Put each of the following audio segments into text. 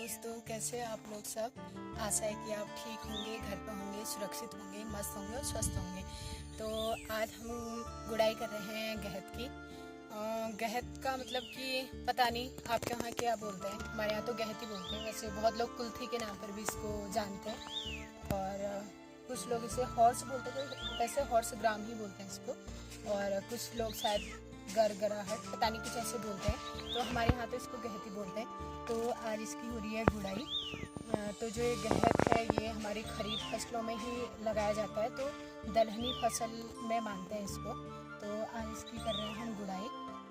दोस्तों, कैसे आप लोग सब। आशा है कि आप ठीक होंगे, घर पर होंगे, सुरक्षित होंगे, मस्त होंगे और स्वस्थ होंगे। तो आज हम गुड़ाई कर रहे हैं गहत की। गहत का मतलब कि पता नहीं आपके यहाँ क्या बोलते हैं, हमारे यहाँ तो गहत ही बोलते हैं। वैसे बहुत लोग कुल्थी के नाम पर भी इसको जानते हैं और कुछ लोग इसे हॉर्स बोलते हैं, वैसे हॉर्स ग्राम ही बोलते हैं इसको। और कुछ लोग शायद गरगराहट पता नहीं कुछ ऐसे बोलते हैं, तो हमारे यहाँ तो इसको गहत ही बोलते हैं। तो आज इसकी हो रही है गुड़ाई। तो जो ये गहत है ये हमारी खरीफ फसलों में ही लगाया जाता है, तो दलहनी फसल में मानते हैं इसको। तो आज इसकी कर रहे हैं हम गुड़ाई।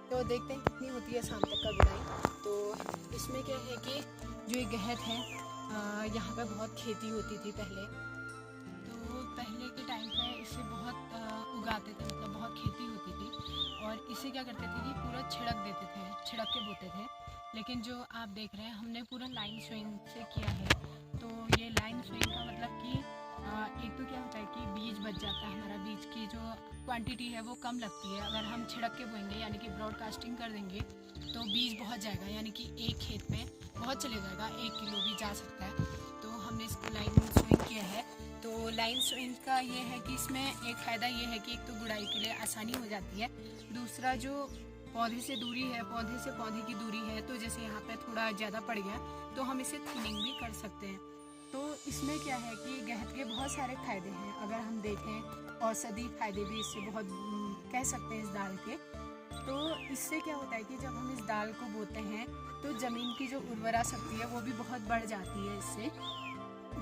तो देखते हैं कितनी होती है शाम तक का गुड़ाई। तो इसमें क्या है कि जो ये गहत है यहाँ पे बहुत खेती होती थी पहले। तो पहले के टाइम पे इसे बहुत उगाते थे, मतलब बहुत खेती होती थी। और इसे क्या करते थे कि पूरा छिड़क देते थे, छिड़क के बोते थे। लेकिन जो आप देख रहे हैं हमने पूरा लाइन सोइंग से किया है। तो ये लाइन सोइंग का मतलब कि एक तो क्या होता है कि बीज बच जाता है, हमारा बीज की जो क्वांटिटी है वो कम लगती है। अगर हम छिड़क के बोएंगे यानी कि ब्रॉडकास्टिंग कर देंगे तो बीज बहुत जाएगा, यानी कि एक खेत में बहुत चले जाएगा, 1 किलो भी जा सकता है। तो हमने इसको लाइन सोइंग किया है। तो लाइन सोइंग का ये है कि इसमें एक फ़ायदा ये है कि एक तो गुड़ाई के लिए आसानी हो जाती है, दूसरा जो पौधे से दूरी है, पौधे से पौधे की दूरी है, तो जैसे यहाँ पे थोड़ा ज़्यादा पड़ गया तो हम इसे थिनिंग भी कर सकते हैं। तो इसमें क्या है कि गहत के बहुत सारे फ़ायदे हैं। अगर हम देखें औषधि फ़ायदे भी इससे बहुत कह सकते हैं इस दाल के। तो इससे क्या होता है कि जब हम इस दाल को बोते हैं तो ज़मीन की जो उर्वरा शक्ति है वो भी बहुत बढ़ जाती है इससे।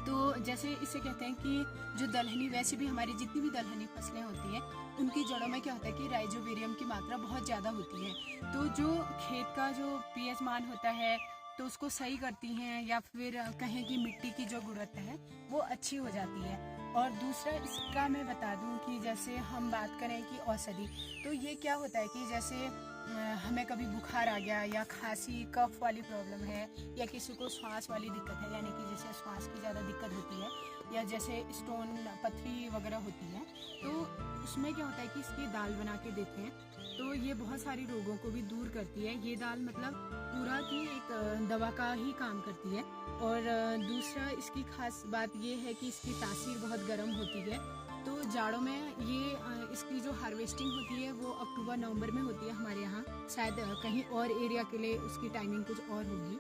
तो जैसे इसे कहते हैं कि जो दलहनी, वैसे भी हमारी जितनी भी दलहनी फसलें होती हैं उनकी जड़ों में क्या होता है कि राइजोबियम की मात्रा बहुत ज़्यादा होती है। तो जो खेत का जो पीएच मान होता है तो उसको सही करती हैं, या फिर कहें कि मिट्टी की जो गुणवत्ता है वो अच्छी हो जाती है। और दूसरा इसका मैं बता दूं कि जैसे हम बात करें कि औषधि, तो ये क्या होता है कि जैसे हमें कभी बुखार आ गया या खांसी कफ वाली प्रॉब्लम है, या किसी को श्वास वाली दिक्कत है, यानी कि जैसे श्वास की ज़्यादा दिक्कत होती है, या जैसे स्टोन पथरी वगैरह होती है, तो उसमें क्या होता है कि इसकी दाल बना के देते हैं। तो ये बहुत सारी रोगों को भी दूर करती है। ये दाल मतलब पूरा की एक दवा का ही काम करती है। और दूसरा इसकी खास बात ये है कि इसकी तासीर बहुत गर्म होती है। तो जाड़ों में ये इसकी जो हार्वेस्टिंग होती है वो अक्टूबर नवंबर में होती है हमारे यहाँ। शायद कहीं और एरिया के लिए उसकी टाइमिंग कुछ और होगी,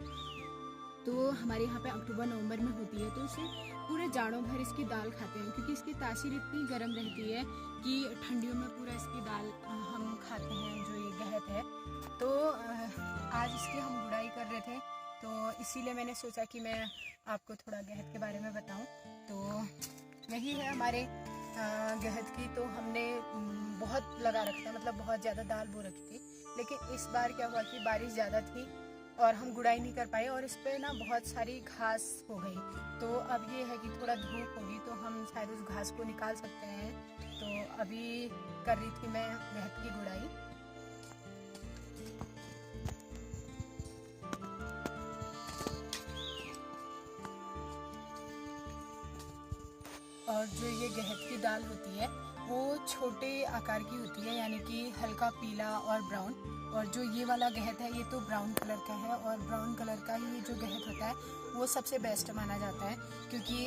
तो हमारे यहाँ पे अक्टूबर नवंबर में होती है। तो इसे पूरे जाड़ों भर इसकी दाल खाते हैं, क्योंकि इसकी तासीर इतनी गर्म रहती है कि ठंडियों में पूरा इसकी दाल हम खाते हैं, जो ये गहत है। तो आज इसकी हम गुड़ाई कर रहे थे, तो इसीलिए मैंने सोचा कि मैं आपको थोड़ा गहत के बारे में बताऊं। तो यही है हमारे गहत की। तो हमने बहुत लगा रखा था, मतलब बहुत ज़्यादा दाल बो रखी थी। लेकिन इस बार क्या हुआ कि बारिश ज़्यादा थी और हम गुड़ाई नहीं कर पाए, और इस पर ना बहुत सारी घास हो गई। तो अब ये है कि थोड़ा धूप होगी तो हम शायद उस घास को निकाल सकते हैं। तो अभी कर रही थी मैं गहत की गुड़ाई। और जो ये गहत की दाल होती है वो छोटे आकार की होती है, यानी कि हल्का पीला और ब्राउन। और जो ये वाला गहत है ये तो ब्राउन कलर का है, और ब्राउन कलर का ही जो गहत होता है वो सबसे बेस्ट माना जाता है, क्योंकि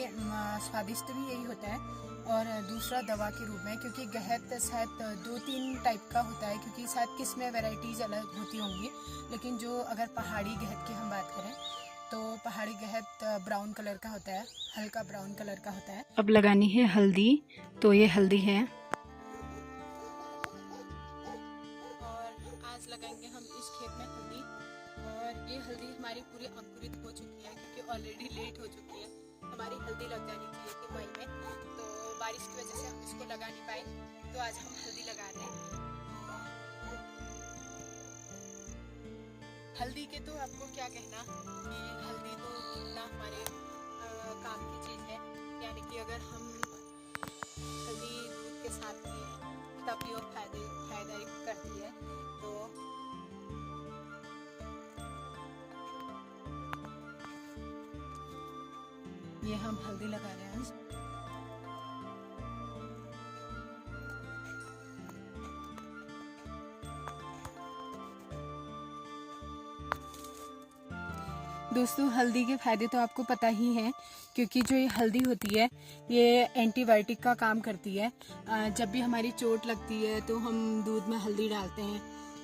स्वादिष्ट भी यही होता है। और दूसरा दवा के रूप में, क्योंकि गहत शायद 2-3 टाइप का होता है, क्योंकि शायद किस्में वैरायटीज़ अलग होती होंगी। लेकिन जो अगर पहाड़ी गहत की हम बात करें तो पहाड़ी गहत ब्राउन कलर का होता है, हल्का ब्राउन कलर का होता है। अब लगानी है हल्दी, तो ये हल्दी है। और आज लगाएंगे हम इस खेत में हल्दी। और ये हल्दी हमारी पूरी अंकुरित हो चुकी है, क्योंकि ऑलरेडी लेट हो चुकी है। हमारी हल्दी लग जानी चाहिए थी मई में, तो बारिश की वजह से हम इसको लगा नहीं पाए। तो आज हम हल्दी लगा रहे हैं। हल्दी के तो आपको क्या कहना कि हल्दी तो कितना हमारे काम की चीज़ है। यानी कि अगर हम हल्दी दूध के साथ पिए तब भी वो फायदा करती है। तो ये हम हल्दी लगा रहे हैं आज। दोस्तों हल्दी के फ़ायदे तो आपको पता ही हैं, क्योंकि जो ये हल्दी होती है ये एंटीबायोटिक का काम करती है। जब भी हमारी चोट लगती है तो हम दूध में हल्दी डालते हैं,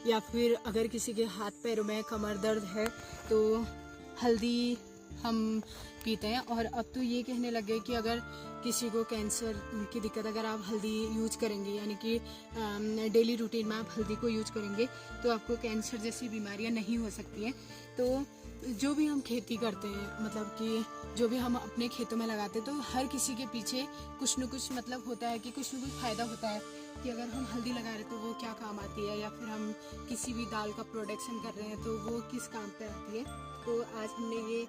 या फिर अगर किसी के हाथ पैरों में कमर दर्द है तो हल्दी हम पीते हैं। और अब तो ये कहने लगे कि अगर किसी को कैंसर की दिक्कत, अगर आप हल्दी यूज करेंगे, यानी कि डेली रूटीन में आप हल्दी को यूज करेंगे तो आपको कैंसर जैसी बीमारियां नहीं हो सकती हैं। तो जो भी हम खेती करते हैं, मतलब कि जो भी हम अपने खेतों में लगाते हैं, तो हर किसी के पीछे कुछ न कुछ मतलब होता है कि कुछ न कुछ फ़ायदा होता है कि अगर हम हल्दी लगा रहे हैं तो वो क्या काम आती है, या फिर हम किसी भी दाल का प्रोडक्शन कर रहे हैं तो वो किस काम पे आती है। तो आज हमने ये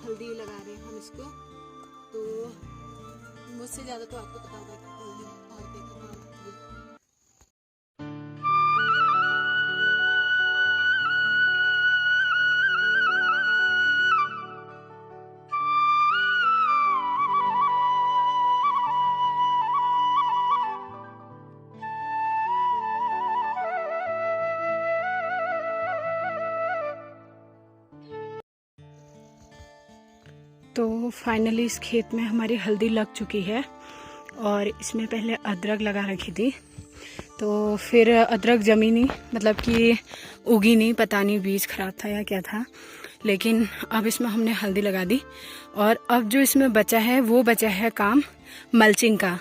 हल्दी लगा रहे हैं हम इसको, तो मुझसे ज़्यादा तो आपको पता होगा कि हल्दी और क्या काम आती है। तो फाइनली इस खेत में हमारी हल्दी लग चुकी है, और इसमें पहले अदरक लगा रखी थी, तो फिर अदरक जमी नहीं, मतलब कि उगी नहीं, पता नहीं बीज खराब था या क्या था। लेकिन अब इसमें हमने हल्दी लगा दी, और अब जो इसमें बचा है वो बचा है काम मल्चिंग का।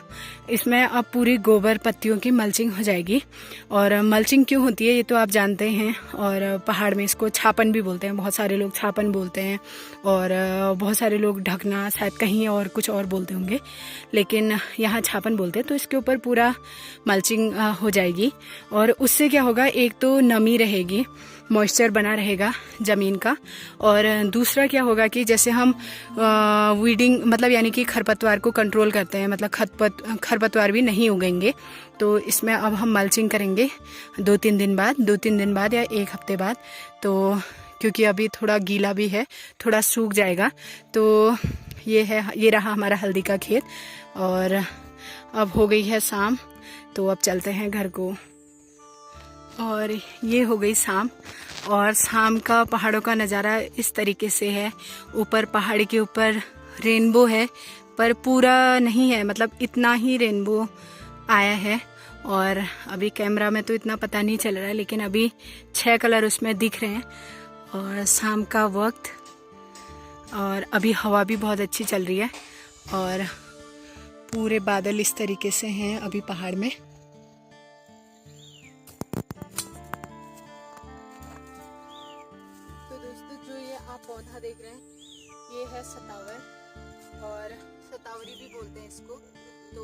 इसमें अब पूरी गोबर पत्तियों की मल्चिंग हो जाएगी। और मल्चिंग क्यों होती है ये तो आप जानते हैं, और पहाड़ में इसको छापन भी बोलते हैं, बहुत सारे लोग छापन बोलते हैं, और बहुत सारे लोग ढकना, शायद कहीं और कुछ और बोलते होंगे, लेकिन यहाँ छापन बोलते हैं। तो इसके ऊपर पूरा मल्चिंग हो जाएगी, और उससे क्या होगा, एक तो नमी रहेगी, मॉइस्चर बना रहेगा ज़मीन का, और दूसरा क्या होगा कि जैसे हम वीडिंग, मतलब यानी कि खरपतवार को कंट्रोल करते हैं, मतलब खरपतवार भी नहीं उगेंगे। तो इसमें अब हम मल्चिंग करेंगे 2-3 दिन बाद या 1 हफ्ते बाद, तो क्योंकि अभी थोड़ा गीला भी है, थोड़ा सूख जाएगा। तो ये रहा हमारा हल्दी का खेत, और अब हो गई है शाम, तो अब चलते हैं घर को। और ये हो गई शाम, और शाम का पहाड़ों का नज़ारा इस तरीके से है। ऊपर पहाड़ी के ऊपर रेनबो है, पर पूरा नहीं है, मतलब इतना ही रेनबो आया है। और अभी कैमरा में तो इतना पता नहीं चल रहा है, लेकिन अभी 6 कलर उसमें दिख रहे हैं, और शाम का वक्त, और अभी हवा भी बहुत अच्छी चल रही है, और पूरे बादल इस तरीके से हैं अभी पहाड़ में। पौधा देख रहे हैं, ये है सतावर, और सतावरी भी बोलते हैं इसको। तो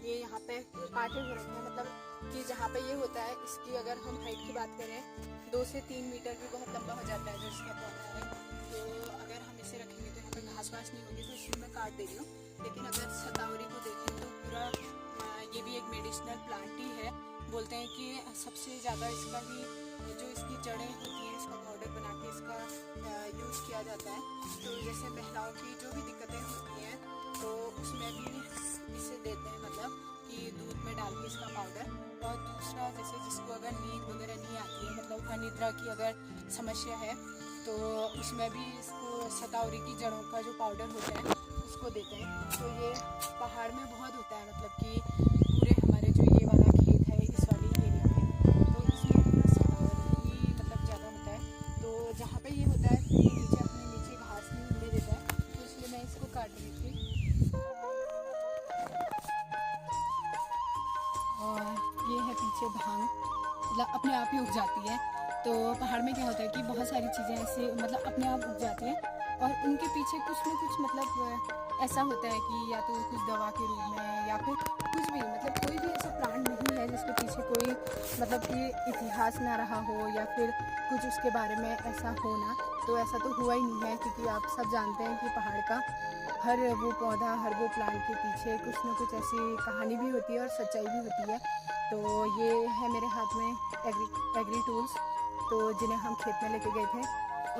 ये यहाँ पे काटे हुए रहते हैं, मतलब कि जहाँ पे ये होता है, इसकी अगर हम हाइट की बात करें 2 से 3 मीटर भी बहुत लंबा हो जाता है जो इसका पौधा है। तो अगर हम इसे रखेंगे तो यहाँ पे घास वास नहीं होगी, तो इसको मैं काट दे रही हूँ। लेकिन अगर सतावरी को देखें तो पूरा ये भी एक मेडिसिनल प्लांट ही है। बोलते हैं कि सबसे ज़्यादा इसका ही जो इसकी जड़ें होती हैं, इसका पाउडर बना के इसका यूज़ किया जाता है। तो जैसे महिलाओं की जो भी दिक्कतें होती हैं तो उसमें भी इसे देते हैं, मतलब कि दूध में डाल के इसका पाउडर। और दूसरा, जैसे जिसको अगर नींद वगैरह नहीं आती है, मतलब अनिद्रा की अगर समस्या है, तो उसमें भी इसको सतावरी की जड़ों का जो पाउडर होता है उसको देते हैं। तो ये पहाड़ में बहुत होता है, मतलब कि पूरे हमारे जो ये वाला खेत है इस वाली एरिया में, तो इसमें पूरा सतावरी ही मतलब ज़्यादा होता है। तो जहाँ पे ये होता है नीचे, अपने नीचे घास नहीं मिलने देता है, तो इसलिए मैं इसको काट रही थी। और ये है पीछे भांग, मतलब अपने आप ही उग जाती है। तो पहाड़ में क्या होता है कि बहुत सारी चीज़ें ऐसे मतलब अपने आप उग जाती हैं, और उनके पीछे कुछ न कुछ मतलब ऐसा होता है कि या तो कुछ दवा के रूप में, या फिर कुछ भी, मतलब कोई भी ऐसा प्लांट नहीं है जिसके पीछे कोई मतलब कि इतिहास ना रहा हो, या फिर कुछ उसके बारे में ऐसा हो ना। तो ऐसा तो हुआ ही नहीं है, क्योंकि आप सब जानते हैं कि पहाड़ का हर वो पौधा, हर वो प्लांट के पीछे कुछ न कुछ ऐसी कहानी भी होती है और सच्चाई भी होती है। तो ये है मेरे हाथ में एग्री टूल्स, तो जिन्हें हम खेत में लेके गए थे,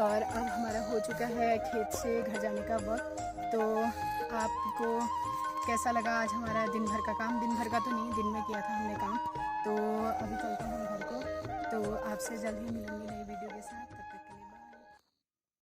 और अब हमारा हो चुका है खेत से घर जाने का वक्त। तो आपको कैसा लगा आज हमारा दिन भर का काम? दिन भर का तो नहीं, दिन में किया था हमने काम। तो अभी चलते हैं घर को, तो आपसे जल्द ही मिलेंगे।